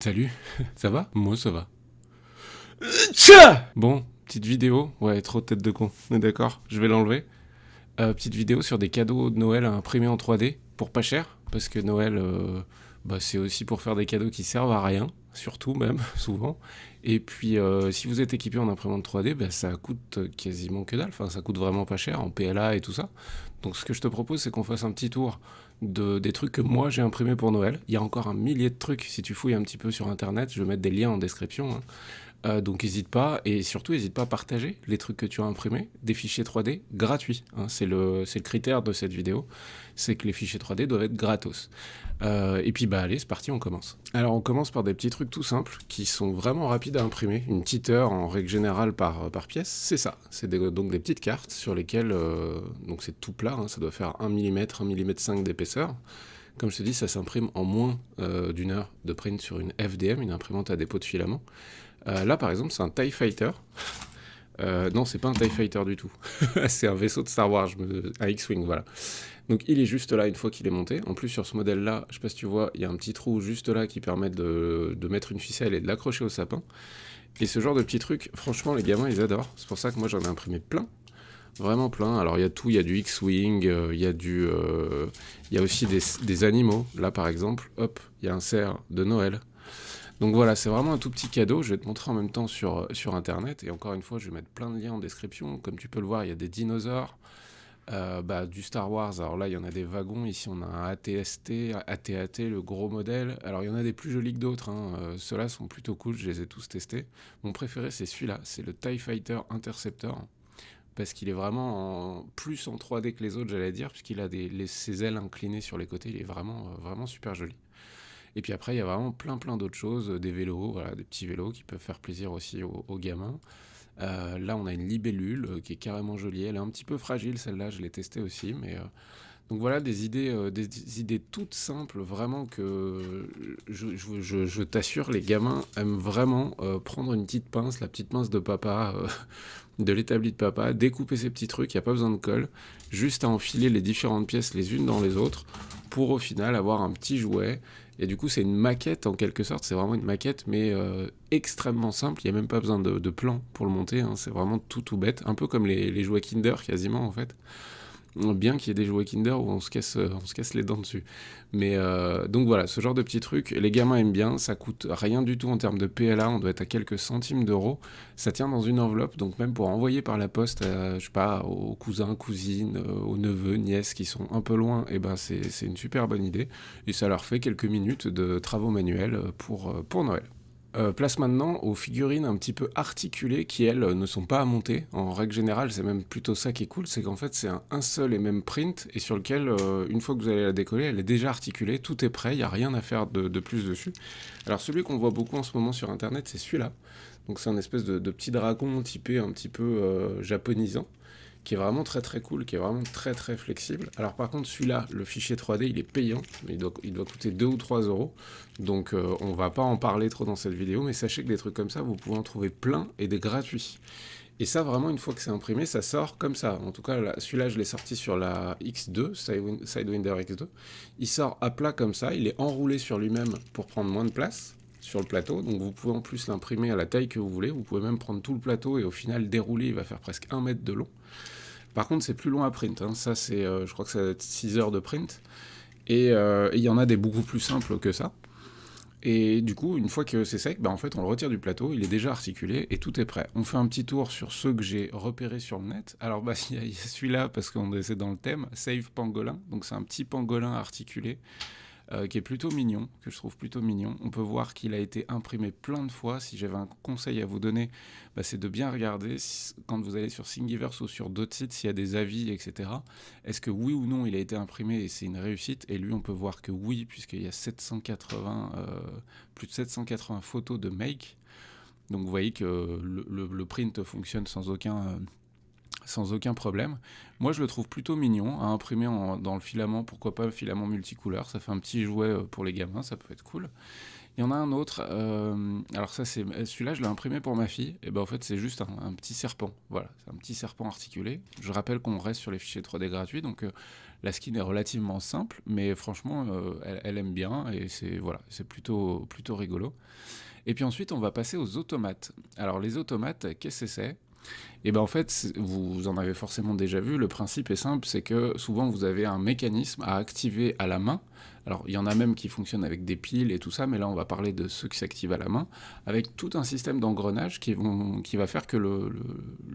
Salut, ça va? Moi ça va. Tcha Bon, petite vidéo. Ouais, trop de tête de con. On est d'accord, je vais l'enlever. Petite vidéo sur des cadeaux de Noël imprimés en 3D pour pas cher. Parce que Noël, c'est aussi pour faire des cadeaux qui servent à rien. Surtout même, souvent. Et puis, si vous êtes équipé en imprimante 3D, ça coûte quasiment que dalle. Enfin, ça coûte vraiment pas cher en PLA et tout ça. Donc, ce que je te propose, c'est qu'on fasse un petit tour des trucs que moi j'ai imprimés pour Noël. Il y a encore un millier de trucs. Si tu fouilles un petit peu sur internet, je vais mettre des liens en description, hein. Donc n'hésite pas, et surtout n'hésite pas à partager les trucs que tu as imprimés, des fichiers 3D gratuits, hein. C'est le critère de cette vidéo, c'est que les fichiers 3D doivent être gratos. Et puis allez, c'est parti, on commence. Alors on commence par des petits trucs tout simples, qui sont vraiment rapides à imprimer, une petite heure en règle générale par pièce, c'est ça. C'est donc des petites cartes sur lesquelles, donc c'est tout plat, hein, ça doit faire 1 mm, 1 mm d'épaisseur. Comme je te dis, ça s'imprime en moins d'une heure de print sur une FDM, une imprimante à dépôt de filament. Là, par exemple, c'est un TIE Fighter. Non, c'est pas un TIE Fighter du tout. C'est un vaisseau de Star Wars, un X-Wing, voilà. Donc il est juste là une fois qu'il est monté. En plus, sur ce modèle-là, je sais pas si tu vois, il y a un petit trou juste là qui permet de mettre une ficelle et de l'accrocher au sapin. Et ce genre de petits trucs, franchement, les gamins, ils adorent. C'est pour ça que moi, j'en ai imprimé plein. Vraiment plein. Alors il y a tout, il y a du X-Wing, il y a aussi des animaux. Là, par exemple, hop, il y a un cerf de Noël. Donc voilà, c'est vraiment un tout petit cadeau. Je vais te montrer en même temps sur Internet. Et encore une fois, je vais mettre plein de liens en description. Comme tu peux le voir, il y a des dinosaures, du Star Wars. Alors là, il y en a des wagons. Ici, on a un AT-ST, AT-AT, le gros modèle. Alors, il y en a des plus jolis que d'autres, hein. Ceux-là sont plutôt cool. Je les ai tous testés. Mon préféré, c'est celui-là. C'est le TIE Fighter Interceptor. Parce qu'il est vraiment plus en 3D que les autres, j'allais dire. Puisqu'il a ses ailes inclinées sur les côtés. Il est vraiment super joli. Et puis après, il y a vraiment plein d'autres choses, des vélos, voilà, des petits vélos qui peuvent faire plaisir aussi aux gamins. Là, on a une libellule qui est carrément jolie. Elle est un petit peu fragile, celle-là, je l'ai testée aussi. Donc voilà, des idées toutes simples, vraiment que je t'assure, les gamins aiment vraiment prendre une petite pince, la petite pince de papa, de l'établi de papa, découper ces petits trucs, il n'y a pas besoin de colle, juste à enfiler les différentes pièces les unes dans les autres, pour au final avoir un petit jouet. Et du coup, c'est une maquette en quelque sorte, c'est vraiment une maquette, mais extrêmement simple, il n'y a même pas besoin de plan pour le monter, hein. C'est vraiment tout bête, un peu comme les jouets Kinder quasiment en fait. Bien qu'il y ait des jouets Kinder où on se casse les dents dessus. Donc voilà, ce genre de petits trucs, les gamins aiment bien, ça coûte rien du tout en termes de PLA, on doit être à quelques centimes d'euros. Ça tient dans une enveloppe, donc même pour envoyer par la poste, je sais pas, aux cousins, cousines, aux neveux, nièces qui sont un peu loin, et c'est une super bonne idée. Et ça leur fait quelques minutes de travaux manuels pour Noël. Place maintenant aux figurines un petit peu articulées qui, elles, ne sont pas à monter. En règle générale, c'est même plutôt ça qui est cool, c'est qu'en fait, c'est un seul et même print, et sur lequel, une fois que vous allez la décoller, elle est déjà articulée, tout est prêt, il n'y a rien à faire de plus dessus. Alors celui qu'on voit beaucoup en ce moment sur Internet, c'est celui-là. Donc c'est un espèce de petit dragon typé un petit peu japonisant, qui est vraiment très cool, qui est vraiment très flexible. Alors par contre, celui-là, le fichier 3D, il est payant, il doit coûter 2 ou 3 euros. Donc on va pas en parler trop dans cette vidéo, mais sachez que des trucs comme ça, vous pouvez en trouver plein et des gratuits. Et ça, vraiment, une fois que c'est imprimé, ça sort comme ça. En tout cas, celui-là, je l'ai sorti sur la X2, Sidewinder X2. Il sort à plat comme ça, il est enroulé sur lui-même pour prendre moins de place sur le plateau. Donc vous pouvez en plus l'imprimer à la taille que vous voulez. Vous pouvez même prendre tout le plateau et au final dérouler, il va faire presque 1 mètre de long. Par contre, c'est plus long à print, hein. Ça, je crois que ça va être 6 heures de print. Et il y en a des beaucoup plus simples que ça. Et du coup, une fois que c'est sec, en fait, on le retire du plateau, il est déjà articulé et tout est prêt. On fait un petit tour sur ceux que j'ai repérés sur le net. Alors, il y a celui-là, parce qu'on est dans le thème, Save Pangolin. Donc, c'est un petit pangolin articulé qui est plutôt mignon, que je trouve plutôt mignon. On peut voir qu'il a été imprimé plein de fois. Si j'avais un conseil à vous donner, c'est de bien regarder quand vous allez sur Thingiverse ou sur d'autres sites, s'il y a des avis, etc. Est-ce que oui ou non il a été imprimé et c'est une réussite? Et lui, on peut voir que oui, puisqu'il y a plus de 780 photos de make. Donc vous voyez que le print fonctionne sans aucun problème. Moi, je le trouve plutôt mignon à imprimer dans le filament, pourquoi pas le filament multicouleur, ça fait un petit jouet pour les gamins, ça peut être cool. Il y en a un autre, alors ça c'est celui-là je l'ai imprimé pour ma fille, et ben en fait c'est juste un petit serpent, voilà, c'est un petit serpent articulé. Je rappelle qu'on reste sur les fichiers 3D gratuits, donc la skin est relativement simple, mais franchement elle aime bien, et c'est voilà, c'est plutôt rigolo. Et puis ensuite on va passer aux automates. Alors les automates, qu'est-ce que c'est? Et ben en fait, vous en avez forcément déjà vu, le principe est simple, c'est que souvent vous avez un mécanisme à activer à la main. Alors il y en a même qui fonctionnent avec des piles et tout ça, mais là on va parler de ceux qui s'activent à la main, avec tout un système d'engrenages qui va faire que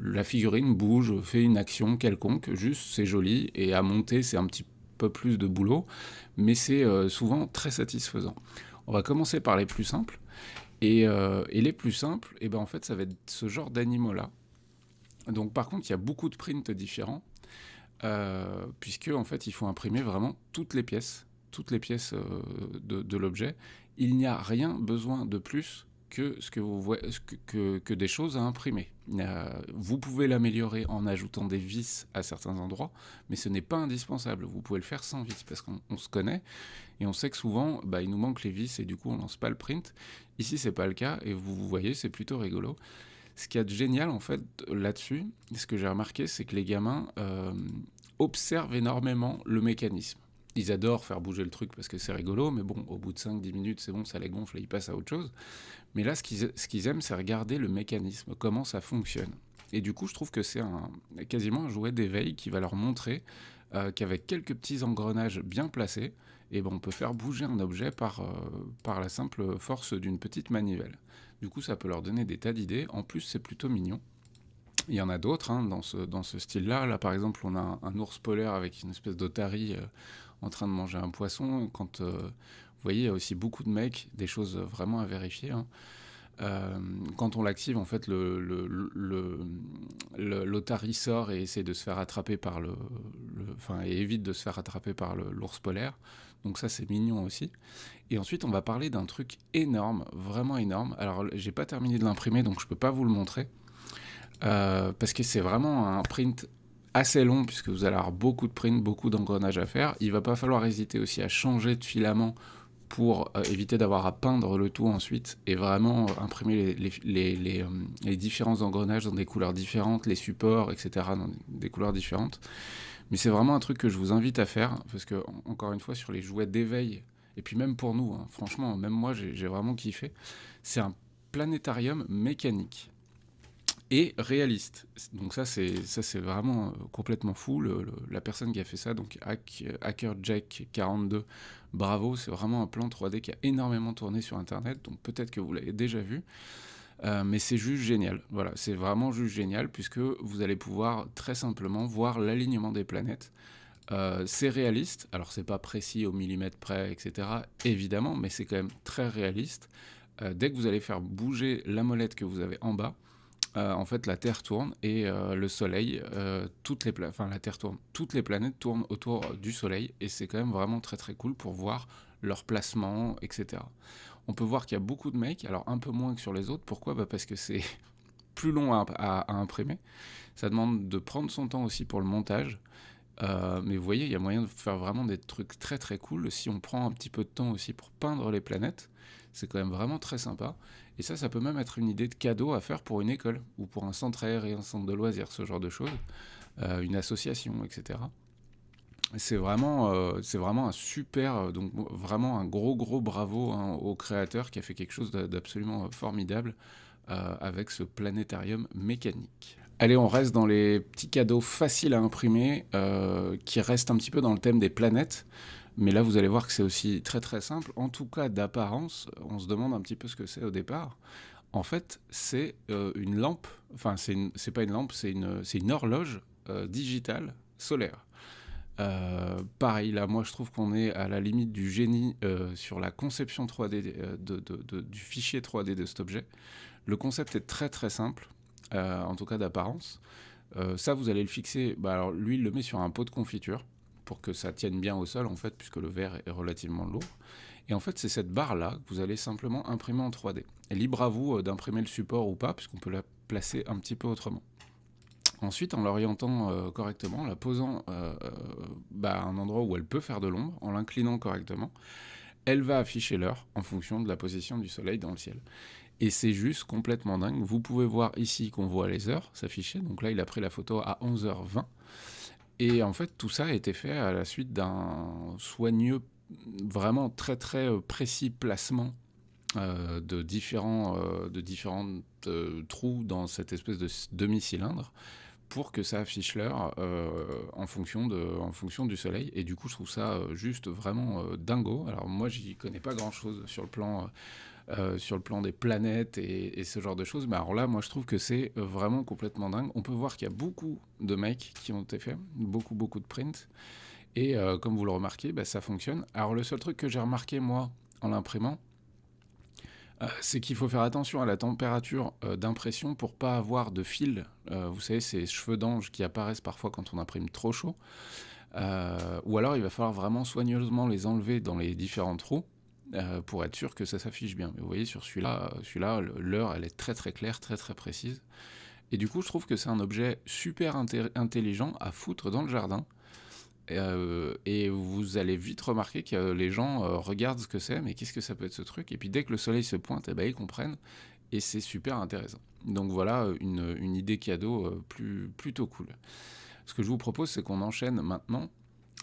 la figurine bouge, fait une action quelconque, juste c'est joli, et à monter c'est un petit peu plus de boulot, mais c'est souvent très satisfaisant. On va commencer par les plus simples, et les plus simples, et ben en fait ça va être ce genre d'animaux-là. Donc par contre, il y a beaucoup de prints différents, puisque en fait, il faut imprimer vraiment toutes les pièces de l'objet. Il n'y a rien besoin de plus que ce que vous voyez, que des choses à imprimer. Vous pouvez l'améliorer en ajoutant des vis à certains endroits, mais ce n'est pas indispensable. Vous pouvez le faire sans vis, parce qu'on se connaît, et on sait que souvent, bah, il nous manque les vis, et du coup, on lance pas le print. Ici, c'est pas le cas, et vous voyez, c'est plutôt rigolo. Ce qu'il y a de génial en fait là-dessus, ce que j'ai remarqué, c'est que les gamins observent énormément le mécanisme. Ils adorent faire bouger le truc parce que c'est rigolo, mais bon, au bout de 5-10 minutes, c'est bon, ça les gonfle et ils passent à autre chose. Mais là, ce qu'ils aiment, c'est regarder le mécanisme, comment ça fonctionne. Et du coup, je trouve que c'est quasiment un jouet d'éveil qui va leur montrer qu'avec quelques petits engrenages bien placés, eh ben, on peut faire bouger un objet par la simple force d'une petite manivelle. Du coup, ça peut leur donner des tas d'idées. En plus, c'est plutôt mignon. Il y en a d'autres hein, dans ce style-là. Là, par exemple, on a un ours polaire avec une espèce d'otarie en train de manger un poisson. Vous voyez, il y a aussi beaucoup de mecs, des choses vraiment à vérifier. Hein. Quand on l'active, en fait, l'otarie sort et essaie de se faire attraper par et évite de se faire attraper par l'ours polaire. Donc ça, c'est mignon aussi. Et ensuite, on va parler d'un truc énorme, vraiment énorme. Alors, j'ai pas terminé de l'imprimer, donc je peux pas vous le montrer. Parce que c'est vraiment un print assez long, puisque vous allez avoir beaucoup de prints, beaucoup d'engrenages à faire. Il va pas falloir hésiter aussi à changer de filament pour éviter d'avoir à peindre le tout ensuite et vraiment imprimer les différents engrenages dans des couleurs différentes, les supports, etc. dans des couleurs différentes. Mais c'est vraiment un truc que je vous invite à faire, parce que, encore une fois, sur les jouets d'éveil, et puis même pour nous, hein, franchement, même moi, j'ai vraiment kiffé, c'est un planétarium mécanique et réaliste. Donc ça c'est vraiment complètement fou. La personne qui a fait ça, donc HackerJack42, bravo, c'est vraiment un plan 3D qui a énormément tourné sur internet, donc peut-être que vous l'avez déjà vu. Mais c'est juste génial, voilà, c'est vraiment juste génial, puisque vous allez pouvoir très simplement voir l'alignement des planètes. C'est réaliste, alors c'est pas précis au millimètre près, etc. évidemment, mais c'est quand même très réaliste. Dès que vous allez faire bouger la molette que vous avez en bas, en fait, la Terre tourne et le Soleil, la Terre tourne, toutes les planètes tournent autour du Soleil, et c'est quand même vraiment très très cool pour voir leur placement, etc. On peut voir qu'il y a beaucoup de mecs, alors un peu moins que sur les autres. Pourquoi ? Parce que c'est plus long à imprimer. Ça demande de prendre son temps aussi pour le montage. Mais vous voyez, il y a moyen de faire vraiment des trucs très très cool si on prend un petit peu de temps aussi pour peindre les planètes. C'est quand même vraiment très sympa. Et ça peut même être une idée de cadeau à faire pour une école ou pour un centre aéré, un centre de loisirs, ce genre de choses, une association, etc. C'est vraiment un super, donc vraiment un gros bravo hein, au créateur qui a fait quelque chose d'absolument formidable avec ce planétarium mécanique. Allez, on reste dans les petits cadeaux faciles à imprimer, qui restent un petit peu dans le thème des planètes. Mais là, vous allez voir que c'est aussi très très simple. En tout cas, d'apparence, on se demande un petit peu ce que c'est au départ. En fait, c'est une lampe. Enfin, c'est pas une lampe, c'est une horloge digitale solaire. Pareil, là, moi, je trouve qu'on est à la limite du génie sur la conception 3D du fichier 3D de cet objet. Le concept est très très simple, en tout cas d'apparence. Ça, vous allez le fixer. Bah, alors, lui, il le met sur un pot de confiture pour que ça tienne bien au sol, en fait, puisque le verre est relativement lourd. Et en fait, c'est cette barre-là que vous allez simplement imprimer en 3D. Et libre à vous d'imprimer le support ou pas, puisqu'on peut la placer un petit peu autrement. Ensuite, en l'orientant correctement, en la posant à un endroit où elle peut faire de l'ombre, en l'inclinant correctement, elle va afficher l'heure en fonction de la position du soleil dans le ciel. Et c'est juste complètement dingue. Vous pouvez voir ici qu'on voit les heures s'afficher. Donc là, il a pris la photo à 11h20. Et en fait, tout ça a été fait à la suite d'un soigneux, vraiment très très précis placement de différents trous dans cette espèce de demi-cylindre pour que ça affiche l'heure en fonction du soleil. Et du coup, je trouve ça juste vraiment dingo. Alors moi, j'y connais pas grand-chose sur le plan des planètes et ce genre de choses. Mais alors là, moi, je trouve que c'est vraiment complètement dingue. On peut voir qu'il y a beaucoup de mecs qui ont été faits, beaucoup de prints. Et comme vous le remarquez, bah, ça fonctionne. Alors le seul truc que j'ai remarqué, moi, en l'imprimant, c'est qu'il faut faire attention à la température d'impression pour pas avoir de fil. Vous savez, ces cheveux d'ange qui apparaissent parfois quand on imprime trop chaud. Ou alors, il va falloir vraiment soigneusement les enlever dans les différents trous pour être sûr que ça s'affiche bien. Mais vous voyez, sur celui-là, l'heure, elle est très très claire, très très précise. Et du coup, je trouve que c'est un objet super intelligent à foutre dans le jardin. Et vous allez vite remarquer que les gens regardent ce que c'est, mais qu'est-ce que ça peut être ce truc? Et puis dès que le soleil se pointe, eh ben, ils comprennent, et c'est super intéressant. Donc voilà une idée cadeau plutôt cool. Ce que je vous propose, c'est qu'on enchaîne maintenant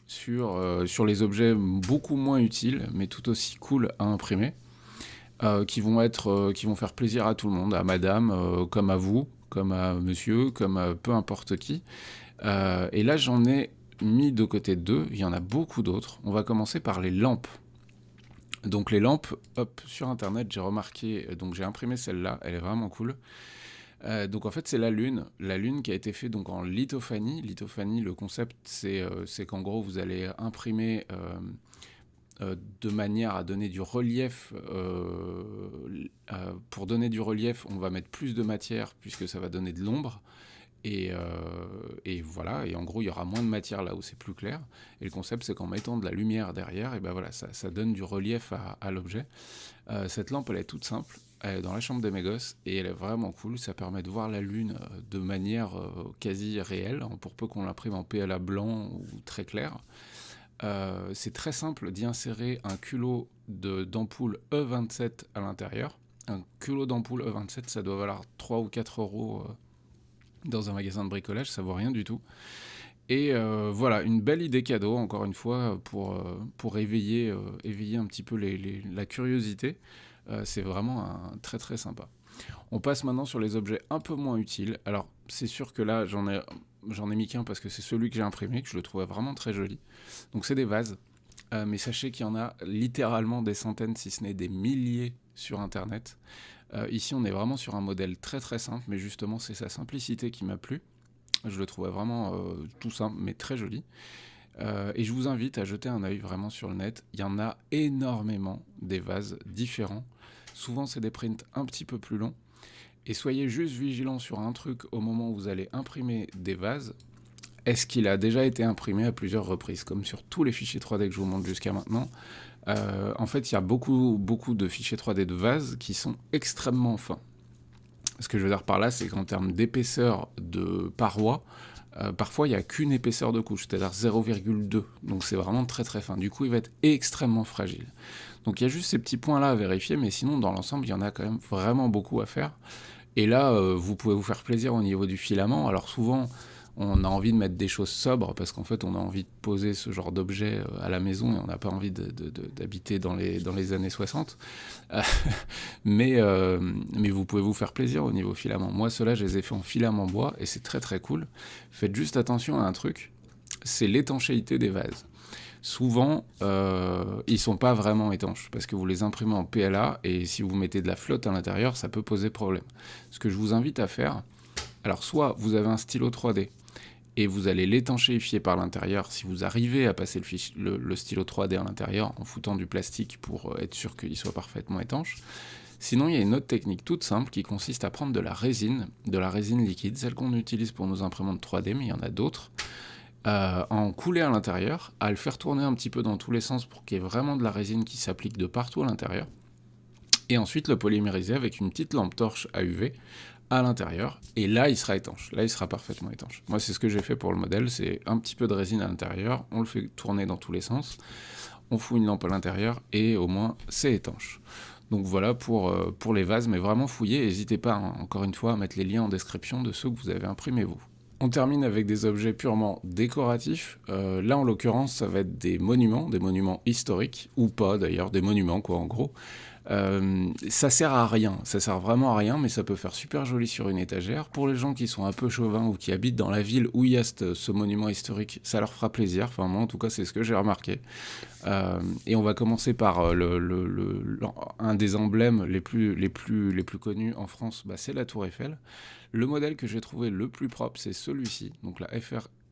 sur les objets beaucoup moins utiles, mais tout aussi cool à imprimer, qui vont faire plaisir à tout le monde, à madame, comme à vous, comme à monsieur, comme à peu importe qui. Et là, j'en ai mis de côté deux, il y en a beaucoup d'autres. On va commencer par les lampes. Donc les lampes, hop, sur internet, j'ai remarqué, donc j'ai imprimé celle-là, elle est vraiment cool. Donc en fait, c'est la lune qui a été faite donc en lithophanie. Lithophanie, le concept, c'est qu'en gros, vous allez imprimer de manière à donner du relief. Pour donner du relief, on va mettre plus de matière puisque ça va donner de l'ombre. Et voilà, et en gros, il y aura moins de matière là où c'est plus clair. Et le concept, c'est qu'en mettant de la lumière derrière, et ben voilà, ça donne du relief à l'objet. Cette lampe, elle est toute simple. Elle est dans la chambre de mes gosses et elle est vraiment cool. Ça permet de voir la lune de manière quasi réelle, hein, pour peu qu'on l'imprime en PLA blanc ou très clair. C'est très simple d'y insérer un culot d'ampoule E27 à l'intérieur. Un culot d'ampoule E27, ça doit valoir 3 ou 4 euros dans un magasin de bricolage, ça vaut rien du tout. Et voilà, une belle idée cadeau, encore une fois, pour éveiller un petit peu la curiosité. C'est vraiment très très sympa. On passe maintenant sur les objets un peu moins utiles. Alors, c'est sûr que là, j'en ai mis qu'un parce que c'est celui que j'ai imprimé, que je le trouvais vraiment très joli. Donc, c'est des vases. Mais sachez qu'il y en a littéralement des centaines, si ce n'est des milliers sur Internet. Ici, on est vraiment sur un modèle très très simple, mais justement, c'est sa simplicité qui m'a plu. Je le trouvais vraiment tout simple, mais très joli. Et je vous invite à jeter un œil vraiment sur le net. Il y en a énormément des vases différents. Souvent, c'est des prints un petit peu plus longs. Et soyez juste vigilants sur un truc au moment où vous allez imprimer des vases. Est-ce qu'il a déjà été imprimé à plusieurs reprises? Comme sur tous les fichiers 3D que je vous montre jusqu'à maintenant. En fait, il y a beaucoup de fichiers 3D de vases qui sont extrêmement fins. Ce que je veux dire par là, c'est qu'en termes d'épaisseur de paroi, parfois il n'y a qu'une épaisseur de couche, c'est-à-dire 0,2. Donc c'est vraiment très très fin. Du coup, il va être extrêmement fragile. Donc il y a juste ces petits points-là à vérifier, mais sinon, dans l'ensemble, il y en a quand même vraiment beaucoup à faire. Et là, vous pouvez vous faire plaisir au niveau du filament. Alors souvent, on a envie de mettre des choses sobres parce qu'en fait, on a envie de poser ce genre d'objet à la maison et on n'a pas envie d'habiter dans les années 60. Mais vous pouvez vous faire plaisir au niveau filament. Moi, ceux-là, je les ai fait en filament bois et c'est très très cool. Faites juste attention à un truc, c'est l'étanchéité des vases. Souvent, ils sont pas vraiment étanches parce que vous les imprimez en PLA et si vous mettez de la flotte à l'intérieur, ça peut poser problème. Ce que je vous invite à faire, alors soit vous avez un stylo 3D et vous allez l'étanchéifier par l'intérieur si vous arrivez à passer le stylo 3D à l'intérieur en foutant du plastique pour être sûr qu'il soit parfaitement étanche. Sinon, il y a une autre technique toute simple qui consiste à prendre de la résine liquide, celle qu'on utilise pour nos imprimantes 3D, mais il y en a d'autres, en couler à l'intérieur, à le faire tourner un petit peu dans tous les sens pour qu'il y ait vraiment de la résine qui s'applique de partout à l'intérieur, et ensuite le polymériser avec une petite lampe torche à UV à l'intérieur, et là il sera étanche, là il sera parfaitement étanche. Moi c'est ce que j'ai fait pour le modèle, c'est un petit peu de résine à l'intérieur, on le fait tourner dans tous les sens, on fout une lampe à l'intérieur et au moins c'est étanche. Donc voilà pour les vases, mais vraiment fouillez, n'hésitez pas, hein, encore une fois, à mettre les liens en description de ceux que vous avez imprimés vous. On termine avec des objets purement décoratifs. Là, en l'occurrence, ça va être des monuments historiques, ou pas d'ailleurs, des monuments quoi en gros. Ça sert à rien, ça sert vraiment à rien, mais ça peut faire super joli sur une étagère. Pour les gens qui sont un peu chauvins ou qui habitent dans la ville où il y a ce monument historique, ça leur fera plaisir. Enfin moi en tout cas c'est ce que j'ai remarqué. Et on va commencer par un des emblèmes les plus connus en France, bah, c'est la Tour Eiffel. Le modèle que j'ai trouvé le plus propre, c'est celui-ci, donc la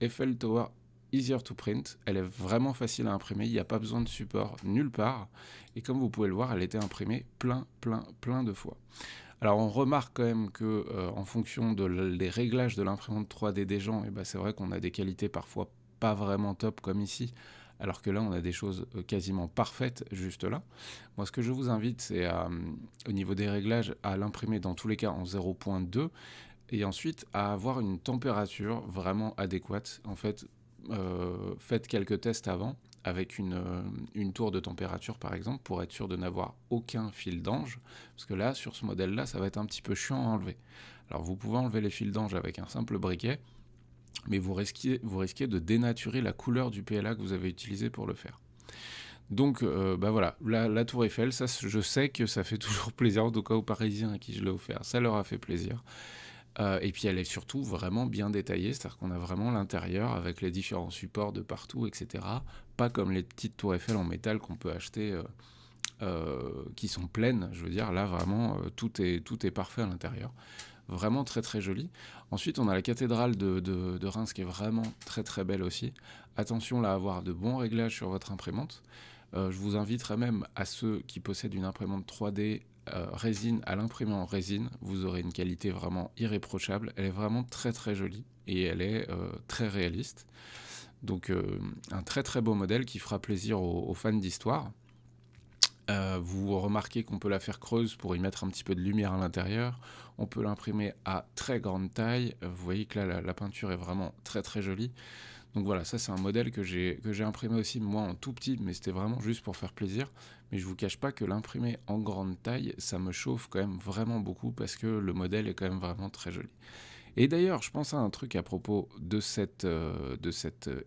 Eiffel Tower Easier to Print. Elle est vraiment facile à imprimer, il n'y a pas besoin de support nulle part. Et comme vous pouvez le voir, elle a été imprimée plein de fois. Alors on remarque quand même que en fonction des réglages de l'imprimante 3D des gens, et ben c'est vrai qu'on a des qualités parfois pas vraiment top comme ici, alors que là on a des choses quasiment parfaites juste là. Moi ce que je vous invite c'est au niveau des réglages à l'imprimer dans tous les cas en 0.2 et ensuite à avoir une température vraiment adéquate. En fait, faites quelques tests avant avec une tour de température par exemple pour être sûr de n'avoir aucun fil d'ange, parce que là sur ce modèle là ça va être un petit peu chiant à enlever. Alors vous pouvez enlever les fils d'ange avec un simple briquet, mais vous risquez de dénaturer la couleur du PLA que vous avez utilisé pour le faire. Donc bah voilà, la Tour Eiffel, ça je sais que ça fait toujours plaisir, en tout cas aux Parisiens à qui je l'ai offert, ça leur a fait plaisir. Et puis elle est surtout vraiment bien détaillée, c'est-à-dire qu'on a vraiment l'intérieur avec les différents supports de partout, etc. Pas comme les petites tours Eiffel en métal qu'on peut acheter, qui sont pleines, je veux dire, là vraiment tout est parfait à l'intérieur. Vraiment très joli. Ensuite on a la cathédrale de Reims qui est vraiment très belle aussi. Attention là à avoir de bons réglages sur votre imprimante. Je vous inviterai même à ceux qui possèdent une imprimante 3D résine à l'imprimer en résine, vous aurez une qualité vraiment irréprochable. Elle est vraiment très jolie et elle est très réaliste. Donc un très beau modèle qui fera plaisir aux fans d'histoire. Vous remarquez qu'on peut la faire creuse pour y mettre un petit peu de lumière à l'intérieur. On peut l'imprimer à très grande taille. Vous voyez que là la peinture est vraiment très jolie. Donc voilà, ça c'est un modèle que j'ai imprimé aussi moi en tout petit, mais c'était vraiment juste pour faire plaisir. Mais je vous cache pas que l'imprimer en grande taille, ça me chauffe quand même vraiment beaucoup parce que le modèle est quand même vraiment très joli. Et d'ailleurs, je pense à un truc à propos de cette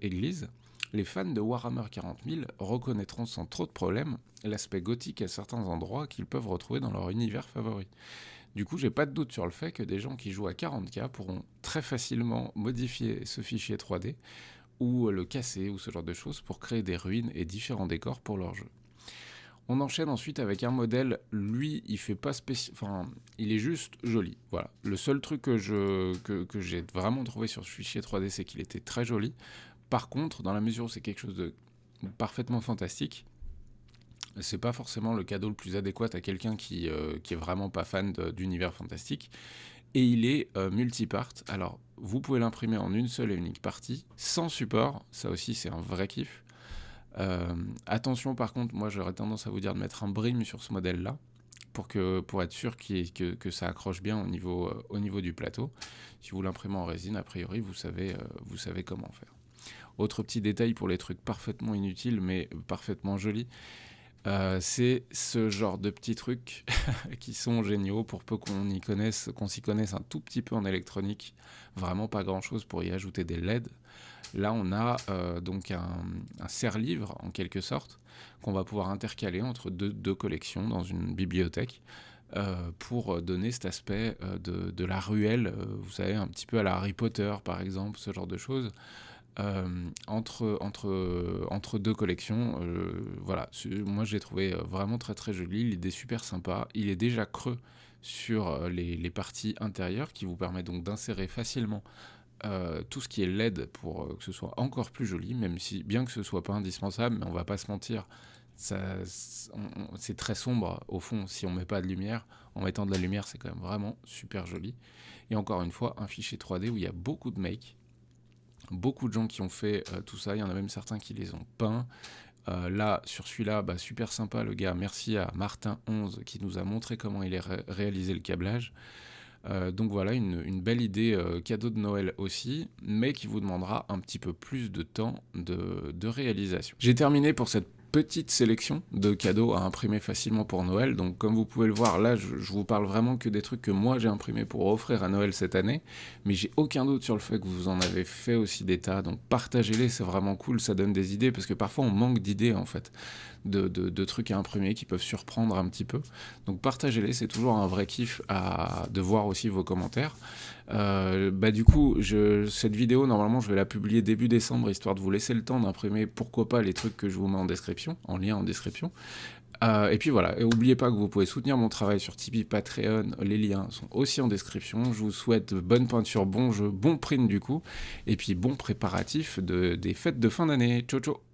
église. Les fans de Warhammer 40 000 reconnaîtront sans trop de problème l'aspect gothique à certains endroits qu'ils peuvent retrouver dans leur univers favori. Du coup, j'ai pas de doute sur le fait que des gens qui jouent à 40K pourront très facilement modifier ce fichier 3D ou le casser ou ce genre de choses pour créer des ruines et différents décors pour leur jeu. On enchaîne ensuite avec un modèle, lui, il fait pas enfin, il est juste joli. Voilà. Le seul truc que j'ai vraiment trouvé sur ce fichier 3D, c'est qu'il était très joli. Par contre, dans la mesure où c'est quelque chose de parfaitement fantastique, c'est pas forcément le cadeau le plus adéquat à quelqu'un qui est vraiment pas fan d'univers fantastique. Et il est multipart. Alors, vous pouvez l'imprimer en une seule et unique partie, sans support. Ça aussi, c'est un vrai kiff. Attention, par contre, moi, j'aurais tendance à vous dire de mettre un brim sur ce modèle-là, pour être sûr que ça accroche bien au niveau du plateau. Si vous l'imprimez en résine, a priori, vous savez comment faire. Autre petit détail pour les trucs parfaitement inutiles, mais parfaitement jolis. C'est ce genre de petits trucs qui sont géniaux pour peu qu'on s'y connaisse un tout petit peu en électronique, vraiment pas grand chose pour y ajouter des LED. Là on a donc un serre-livre en quelque sorte qu'on va pouvoir intercaler entre deux collections dans une bibliothèque pour donner cet aspect de la ruelle, vous savez, un petit peu à la Harry Potter par exemple, ce genre de choses. Entre deux collections, voilà, moi je l'ai trouvé vraiment très joli, l'idée super sympa, il est déjà creux sur les parties intérieures qui vous permet donc d'insérer facilement tout ce qui est LED pour que ce soit encore plus joli, même si bien que ce soit pas indispensable, mais on va pas se mentir, c'est très sombre au fond si on met pas de lumière. En mettant de la lumière, c'est quand même vraiment super joli. Et encore une fois, un fichier 3D où il y a beaucoup de make. Beaucoup de gens qui ont fait tout ça, il y en a même certains qui les ont peints. Là, sur celui-là, bah, super sympa le gars, merci à Martin11 qui nous a montré comment il a réalisé le câblage. Donc voilà, une belle idée cadeau de Noël aussi, mais qui vous demandera un petit peu plus de temps de réalisation. J'ai terminé pour cette petite sélection de cadeaux à imprimer facilement pour Noël. Donc comme vous pouvez le voir, là je vous parle vraiment que des trucs que moi j'ai imprimés pour offrir à Noël cette année, mais j'ai aucun doute sur le fait que vous en avez fait aussi des tas, donc partagez-les, c'est vraiment cool, ça donne des idées, parce que parfois on manque d'idées en fait, de trucs à imprimer qui peuvent surprendre un petit peu. Donc partagez-les, c'est toujours un vrai kiff de voir aussi vos commentaires. Du coup, cette vidéo, normalement, je vais la publier début décembre, histoire de vous laisser le temps d'imprimer, pourquoi pas, les trucs que je vous mets en lien en description. Et puis voilà, et n'oubliez pas que vous pouvez soutenir mon travail sur Tipeee, Patreon, les liens sont aussi en description. Je vous souhaite bonne peinture, bon jeu, bon print du coup, et puis bon préparatif des fêtes de fin d'année. Ciao ciao.